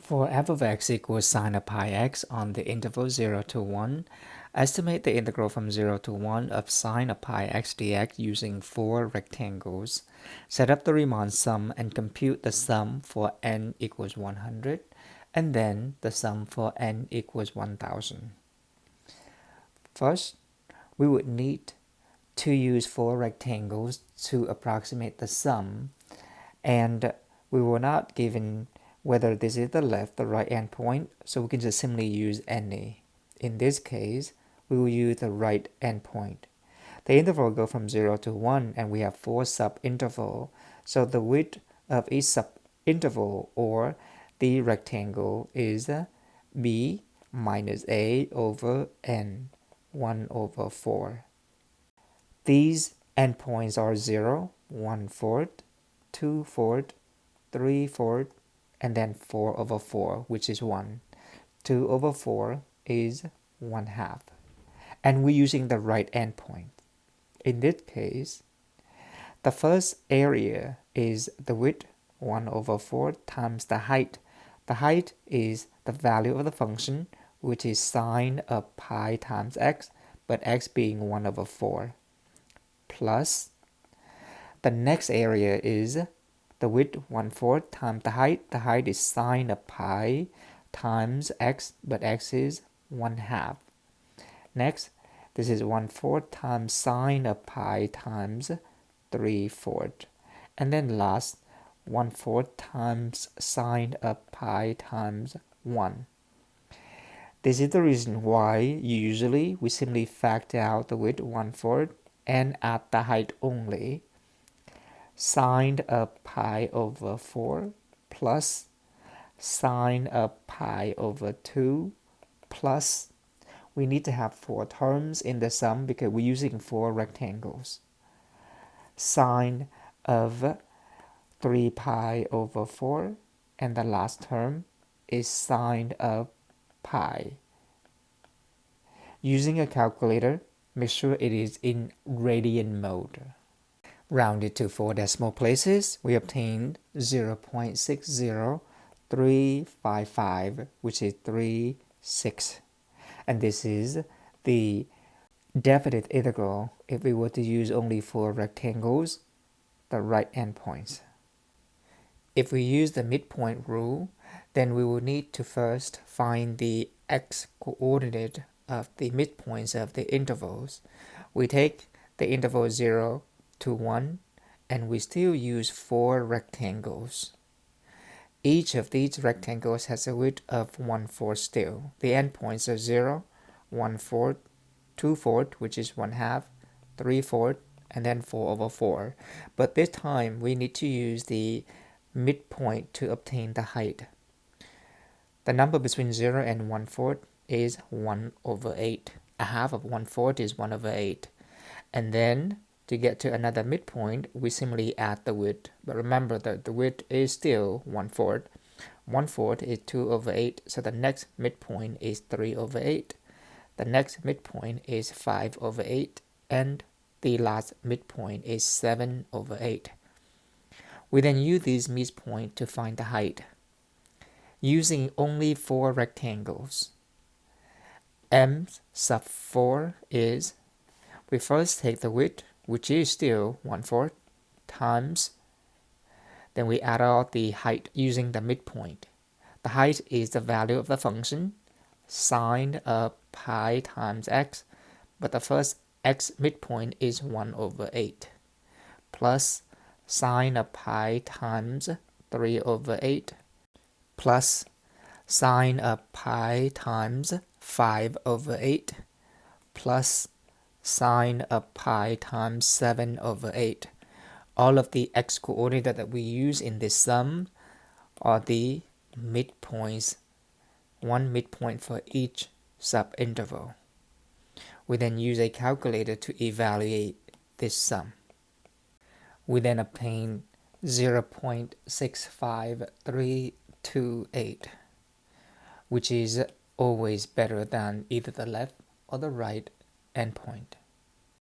For f of x equals sine of pi x on the interval 0 to 1, estimate the integral from 0 to 1 of sine of pi x dx using 4 rectangles. Set up the Riemann sum and compute the sum for n equals 100, and then the sum for n equals 1000. First, we would need to use 4 rectangles to approximate the sum, and we were not given whether this is the left or right endpoint, so we can just simply use any. In this case, we will use the right endpoint. The interval goes from 0 to 1, and we have 4 sub-intervals, so the width of each sub-interval or the rectangle is b minus a over n, 1 over 4. These endpoints are 0, 1/4, 2/4, 3/4, and then 4 over 4, which is 1. 2 over 4 is 1/2. And we're using the right endpoint. In this case, the first area is the width, 1 over 4, times the height. The height is the value of the function, which is sine of pi times x, but x being 1 over 4. Plus, the next area is the width, 1/4, times the height. The height is sine of pi times x, but x is 1/2. Next, this is 1/4 times sine of pi times 3/4. And then last, 1/4 times sine of pi times 1. This is the reason why usually we simply factor out the width, 1/4, and add the height only. Sine of pi over 4 plus sine of pi over 2 plus, we need to have 4 terms in the sum because we're using 4 rectangles. Sine of 3 pi over 4, and the last term is sine of pi. Using a calculator, make sure it is in radian mode. Rounded to 4 decimal places, we obtained 0.60355, which is 36. And this is the definite integral if we were to use only 4 rectangles, the right endpoints. If we use the midpoint rule, then we will need to first find the x-coordinate of the midpoints of the intervals. We take the interval 0 to 1, and we still use 4 rectangles. Each of these rectangles has a width of 1/4 still. The endpoints are 0, 1/4, 2/4, which is 1/2, 3/4, and then 4 over 4. But this time we need to use the midpoint to obtain the height. The number between 0 and 1/4 is 1 over 8. A half of 1/4 is 1 over 8. And then to get to another midpoint, we simply add the width. But remember that the width is still 1/4. 1/4 is 2 over 8, so the next midpoint is 3 over 8. The next midpoint is 5 over 8, and the last midpoint is 7 over 8. We then use this midpoint to find the height. Using only 4 rectangles, m sub 4 is, we first take the width, which is still 1/4, times, then we add out the height using the midpoint. The height is the value of the function, sine of pi times x, but the first x midpoint is 1 over 8, plus sine of pi times 3 over 8, plus sine of pi times 5 over 8, plus sine of pi times 7 over 8. All of the x-coordinates that we use in this sum are the midpoints, one midpoint for each sub-interval. We then use a calculator to evaluate this sum. We then obtain 0.65328, which is always better than either the left or the right endpoint.